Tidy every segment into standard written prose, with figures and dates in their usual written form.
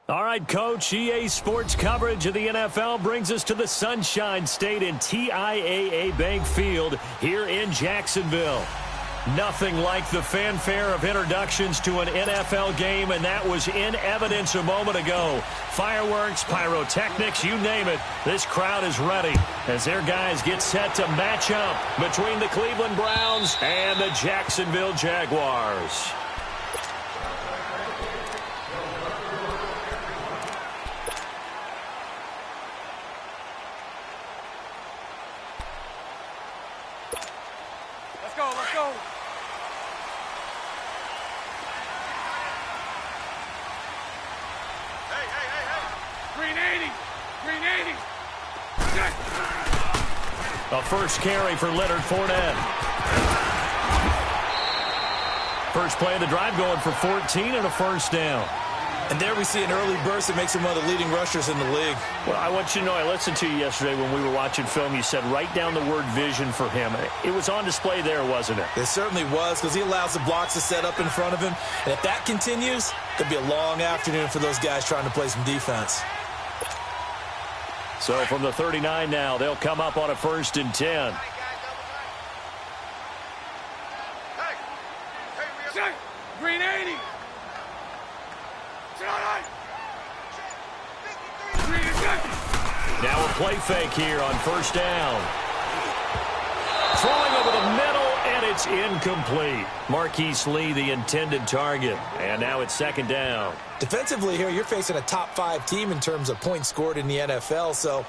All right, Coach, EA Sports coverage of the NFL brings us to the Sunshine State and TIAA Bank Field here in Jacksonville. Nothing like the fanfare of introductions to an NFL game, and that was in evidence a moment ago. Fireworks, pyrotechnics, you name it. This crowd is ready as their guys get set to match up between the Cleveland Browns and the Jacksonville Jaguars. Let's go, let's go. Green 80. Green 80. A first carry for Leonard Fournette. First play of the drive going for 14 and a first down. And there we see an early burst that makes him one of the leading rushers in the league. Well, I want you to know, I listened to you yesterday when we were watching film. You said write down the word vision for him. It was on display there, wasn't it? It certainly was, because he allows the blocks to set up in front of him. And if that continues, it could be a long afternoon for those guys trying to play some defense. So from the 39 now, they'll come up on a 1st and 10. Green 80. Now a play fake here on 1st down. Throwing over the middle, and it's incomplete. Marquise Lee, the intended target. And now it's 2nd down. Defensively here, you're facing a top-5 team in terms of points scored in the NFL. So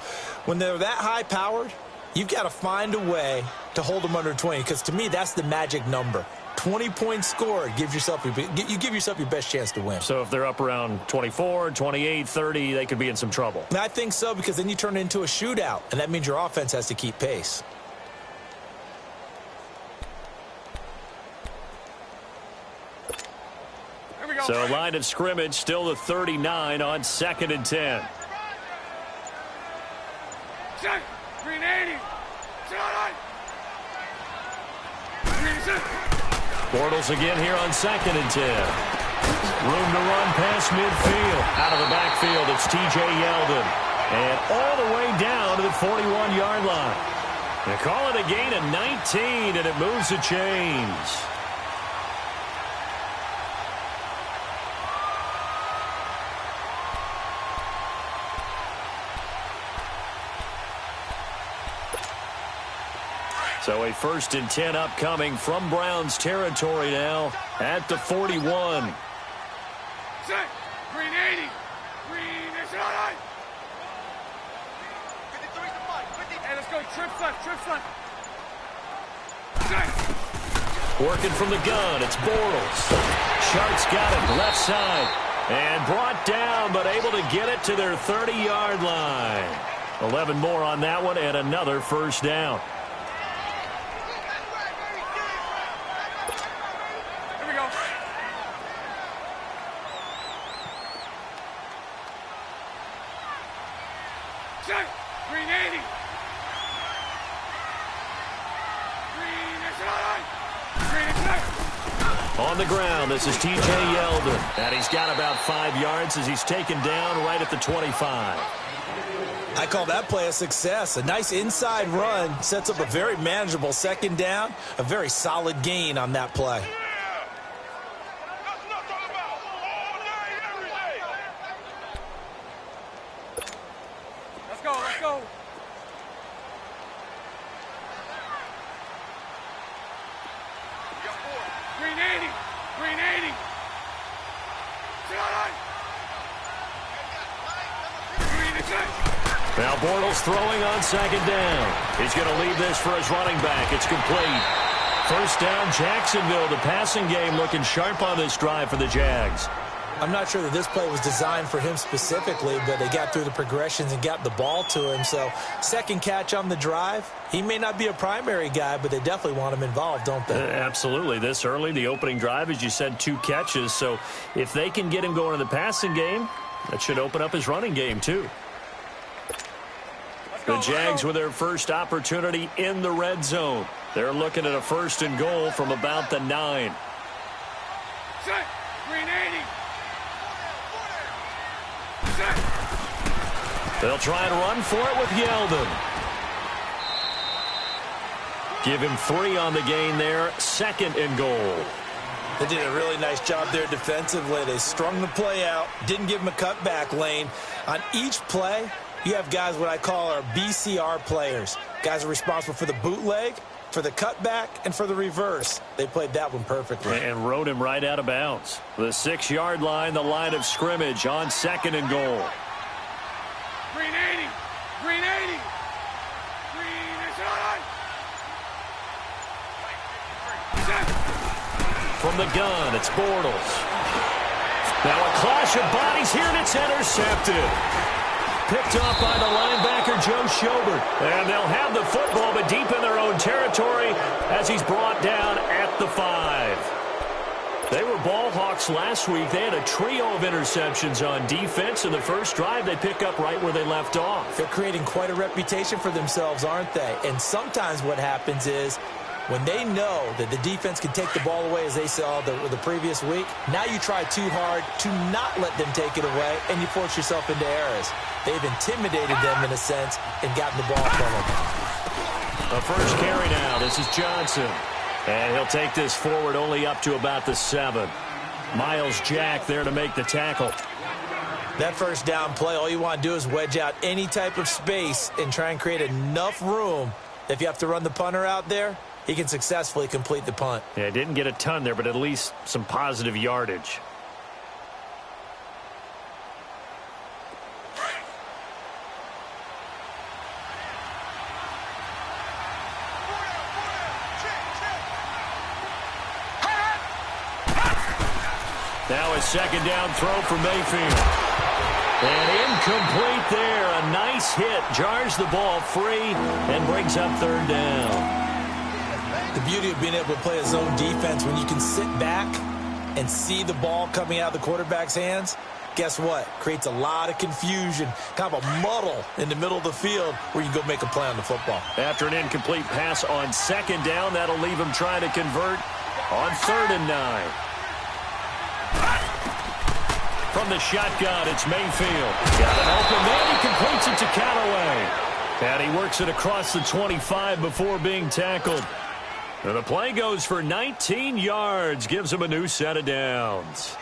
when they're that high-powered, you've got to find a way to hold them under 20, because to me, that's the magic number. 20 points scored, you give yourself your best chance to win. So if they're up around 24, 28, 30, they could be in some trouble. And I think so, because then you turn it into a shootout, and that means your offense has to keep pace. Here we go. So line of scrimmage still the 39 on 2nd and 10. Green 80. Bortles again here on 2nd and 10. Room to run past midfield. Out of the backfield, it's T.J. Yeldon. And all the way down to the 41-yard line. They call it a gain of 19, and it moves the chains. So a 1st and 10 upcoming from Browns territory now at the 41. Green 80. Green is on. Hey, let's go. Trips left. Working from the gun, it's Bortles. Sharks got it left side. And brought down, but able to get it to their 30-yard line. 11 more on that one, and another 1st down. Green 80. On the ground, this is T.J. Yeldon. And he's got about 5 yards as he's taken down right at the 25. I call that play a success. A nice inside run sets up a very manageable 2nd down. A very solid gain on that play. Let's go. Green 80. Green 80. Now Bortles throwing on 2nd down. He's going to leave this for his running back. It's complete. 1st down, Jacksonville. The passing game looking sharp on this drive for the Jags. I'm not sure that this play was designed for him specifically, but they got through the progressions and got the ball to him. So 2nd catch on the drive. He may not be a primary guy, but they definitely want him involved, don't they? Absolutely. This early, the opening drive, as you said, 2 catches. So if they can get him going in the passing game, that should open up his running game too. The Jags with their first opportunity in the red zone. They're looking at a 1st and goal from about the 9. Green 80. They'll try and run for it with Yeldon. Give him 3 on the gain there. 2nd and goal. They did a really nice job there defensively. They strung the play out, didn't give him a cutback lane. On each play, you have guys what I call our BCR players. Guys are responsible for the bootleg, for the cutback, and for the reverse. They played that one perfectly. And rode him right out of bounds. The 6-yard line, the line of scrimmage on 2nd and goal. Green 80. Green 80. Green is on. From the gun, it's Bortles. Now a clash of bodies here, and it's intercepted. Picked off by the linebacker, Joe Schobert. And they'll have the football, but deep in their own territory as he's brought down at the 5. They were ball hawks last week. They had a trio of interceptions on defense. In the first drive, they pick up right where they left off. They're creating quite a reputation for themselves, aren't they? And sometimes what happens is when they know that the defense can take the ball away, as they saw the previous week, now you try too hard to not let them take it away, and you force yourself into errors. They've intimidated them in a sense and gotten the ball from them. The first carry now. This is Johnson. And he'll take this forward only up to about the 7. Miles Jack there to make the tackle. That first down play, all you want to do is wedge out any type of space and try and create enough room that if you have to run the punter out there, he can successfully complete the punt. Yeah, didn't get a ton there, but at least some positive yardage. Now a 2nd down throw for Mayfield. And incomplete there. A nice hit. Jars the ball free and brings up 3rd down. The beauty of being able to play a zone defense when you can sit back and see the ball coming out of the quarterback's hands, guess what? Creates a lot of confusion, kind of a muddle in the middle of the field where you go make a play on the football. After an incomplete pass on 2nd down, that'll leave him trying to convert on 3rd and 9. From the shotgun, it's Mayfield. Got an open man. He completes it to Callaway. And he works it across the 25 before being tackled. And the play goes for 19 yards. Gives him a new set of downs.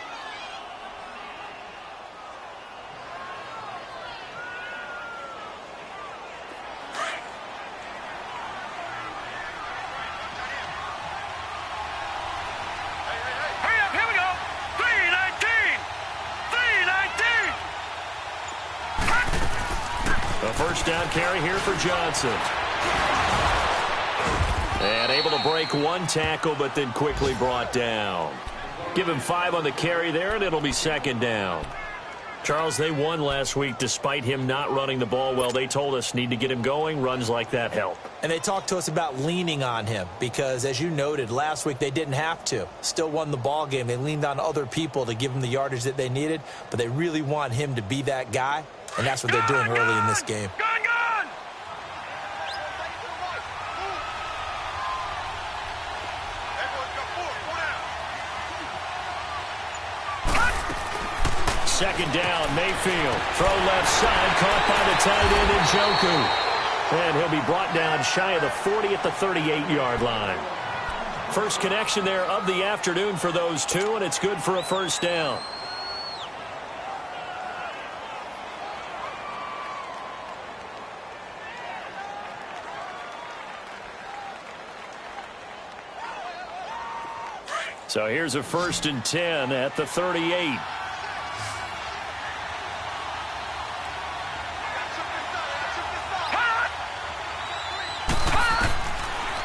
First down carry here for Johnson. And able to break one tackle, but then quickly brought down. Give him 5 on the carry there, and it'll be 2nd down. Charles, they won last week despite him not running the ball well. They told us need to get him going. Runs like that help. And they talked to us about leaning on him because, as you noted, last week they didn't have to. Still won the ball game. They leaned on other people to give them the yardage that they needed, but they really want him to be that guy, and that's what they're doing early in this game. Second down, Mayfield. Throw left side, caught by the tight end, Njoku. And he'll be brought down shy of the 40 at the 38-yard line. First connection there of the afternoon for those two, and it's good for a first down. So here's a 1st and 10 at the 38.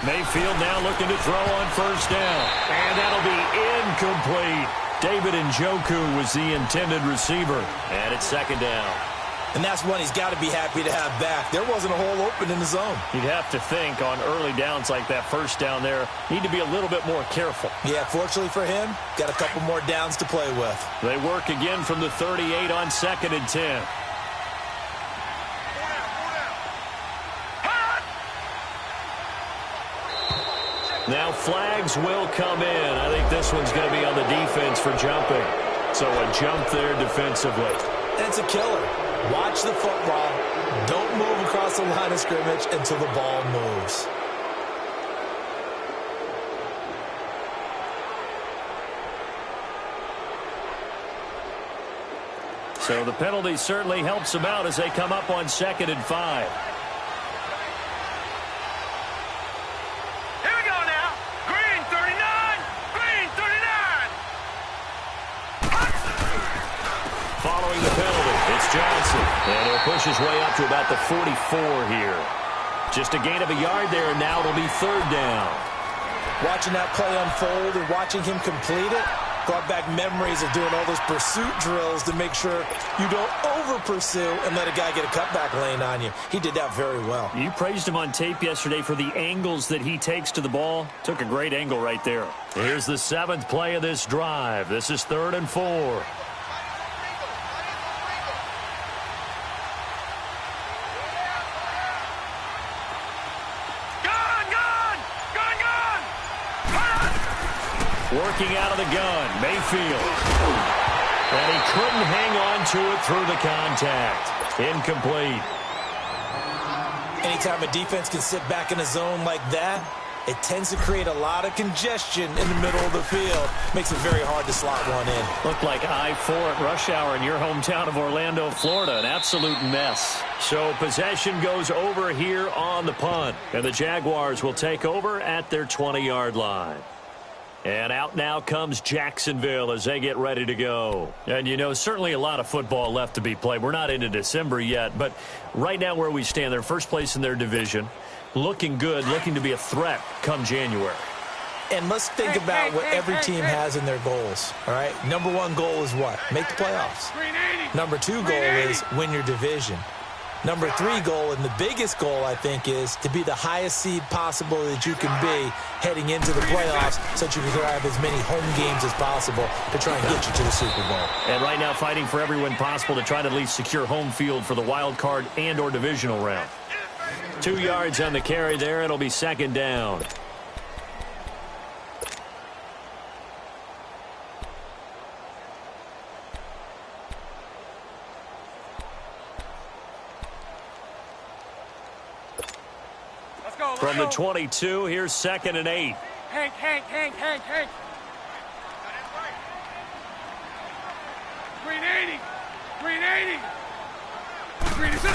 Mayfield now looking to throw on first down. And that'll be incomplete. David Njoku was the intended receiver. And it's 2nd down. And that's one he's got to be happy to have back. There wasn't a hole open in the zone. You'd have to think on early downs like that first down there, need to be a little bit more careful. Yeah, fortunately for him, got a couple more downs to play with. They work again from the 38 on 2nd and 10. Now flags will come in. I think this one's going to be on the defense for jumping. So a jump there defensively. And it's a killer. Watch the football. Don't move across the line of scrimmage until the ball moves. So the penalty certainly helps them out as they come up on 2nd and 5. Here we go now. Green 39. Green 39. Following the penalty, it's Johnson. And he'll push his way up to about the 44 here. Just a gain of a yard there, and now it'll be 3rd down. Watching that play unfold and watching him complete it brought back memories of doing all those pursuit drills to make sure you don't over-pursue and let a guy get a cutback lane on you. He did that very well. You praised him on tape yesterday for the angles that he takes to the ball. Took a great angle right there. Here's the 7th play of this drive. This is 3rd and 4. Working out of the gun, Mayfield. And he couldn't hang on to it through the contact. Incomplete. Anytime a defense can sit back in a zone like that, it tends to create a lot of congestion in the middle of the field. Makes it very hard to slot one in. Looked like I-4 at rush hour in your hometown of Orlando, Florida. An absolute mess. So possession goes over here on the punt. And the Jaguars will take over at their 20-yard line. And out now comes Jacksonville as they get ready to go. And, you know, certainly a lot of football left to be played. We're not into December yet, but right now where we stand, they're first place in their division, looking good, looking to be a threat come January. And let's think about what every team has in their goals, all right? Number 1 goal is what? Make the playoffs. Number 2 goal is win your division. Number 3 goal, and the biggest goal, I think, is to be the highest seed possible that you can be heading into the playoffs so that you can have as many home games as possible to try and get you to the Super Bowl. And right now fighting for every win possible to try to at least secure home field for the wild card and or divisional round. 2 yards on the carry there. It'll be 2nd down. From the 22, here's 2nd and 8. Hank. Green 80. Green 80. Green is in.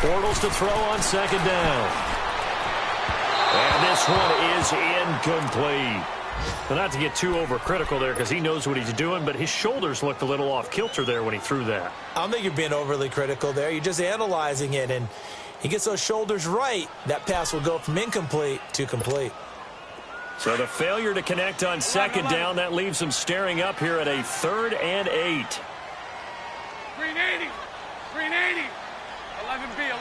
Bortles to throw on 2nd down. And this one is incomplete. Well, not to get too overcritical there because he knows what he's doing, but his shoulders looked a little off kilter there when he threw that. I don't think you're being overly critical there. You're just analyzing it, and he gets those shoulders right, that pass will go from incomplete to complete. So the failure to connect on 2nd down, that leaves him staring up here at a 3rd and 8. Green 80. Green 80. 11B.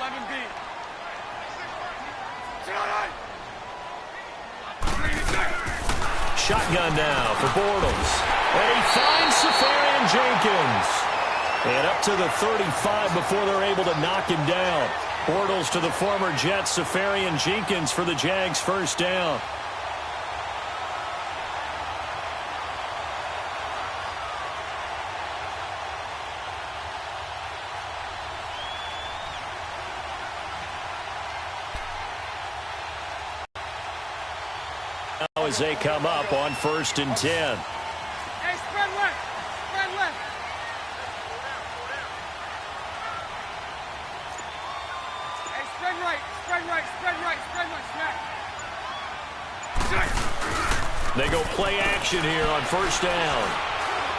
Shotgun now for Bortles. And he finds Safarian Jenkins. And up to the 35 before they're able to knock him down. Bortles to the former Jet, Safarian Jenkins for the Jags' 1st down. Now as they come up on 1st and 10. Hey, spread left. Hey, spread right. Smack. They go play action here on 1st down.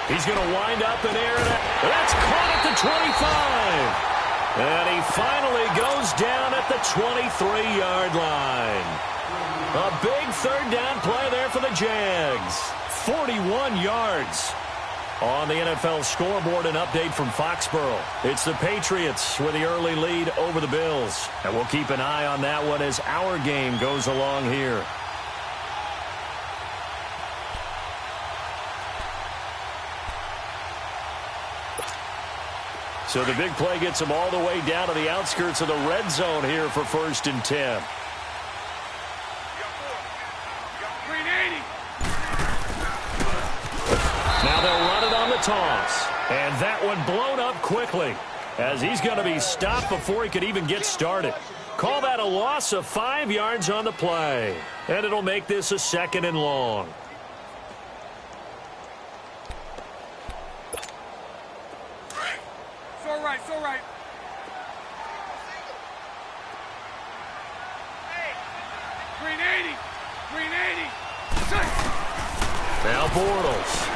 He's going to wind up and air it out. That's caught at the 25. And he finally goes down at the 23-yard line. A big 3rd down play there for the Jags. 41 yards. On the NFL scoreboard, an update from Foxborough. It's the Patriots with the early lead over the Bills. And we'll keep an eye on that one as our game goes along here. So the big play gets them all the way down to the outskirts of the red zone here for 1st and 10. Now they'll run it on the toss. And that one blown up quickly as he's going to be stopped before he could even get started. Call that a loss of 5 yards on the play. And it'll make this a 2nd and long. all right. Green 80. Green 80. Now Bortles.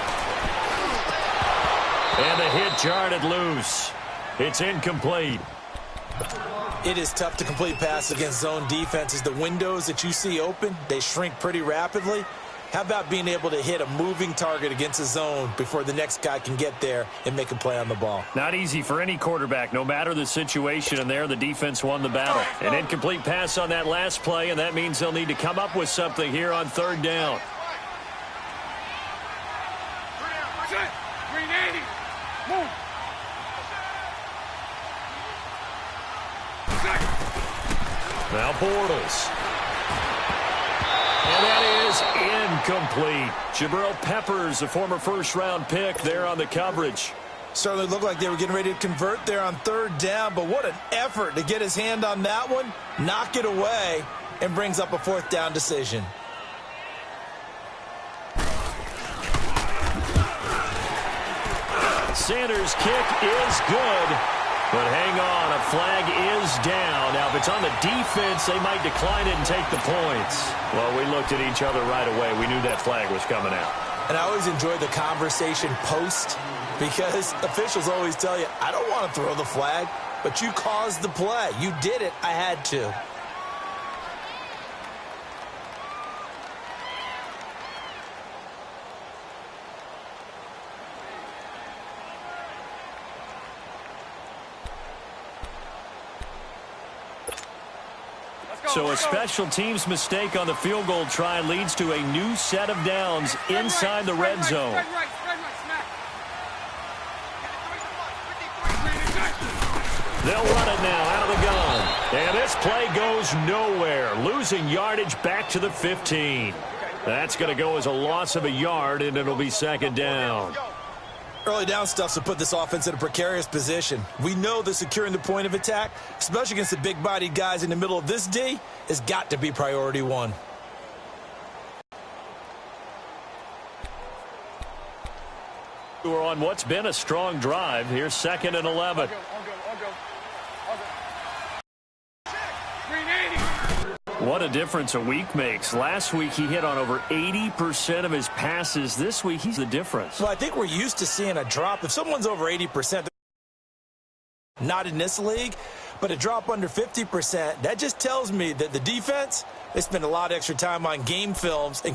And the hit jarred it loose. It's incomplete. It is tough to complete pass against zone defenses. The windows that you see open, they shrink pretty rapidly. How about being able to hit a moving target against a zone before the next guy can get there and make a play on the ball? Not easy for any quarterback, no matter the situation, and there the defense won the battle. An incomplete pass on that last play, and that means they'll need to come up with something here on third down. Green 80. Move. Now Bortles. And that is incomplete. Jabril Peppers, a former first-round pick, there on the coverage. Certainly looked like they were getting ready to convert there on third down, but what an effort to get his hand on that one, knock it away, and brings up a fourth down decision. Sanders' kick is good. But hang on, a flag is down. Now, if it's on the defense, they might decline it and take the points. Well, we looked at each other right away. We knew that flag was coming out. And I always enjoy the conversation post because officials always tell you, I don't want to throw the flag, but you caused the play. You did it. I had to. So a special teams mistake on the field goal try leads to a new set of downs inside the red zone. They'll run it now out of the gun. And this play goes nowhere, losing yardage back to the 15. That's going to go as a loss of a yard, and it'll be second down. Early down stuff to put this offense in a precarious position. We know that securing the point of attack, especially against the big-bodied guys in the middle of this D, has got to be priority one. We're on what's been a strong drive. Here's 2nd and 11. What a difference a week makes. Last week, he hit on over 80% of his passes. This week, he's the difference. Well, I think we're used to seeing a drop. If someone's over 80%, not in this league, but a drop under 50%, that just tells me that the defense, they spend a lot of extra time on game films and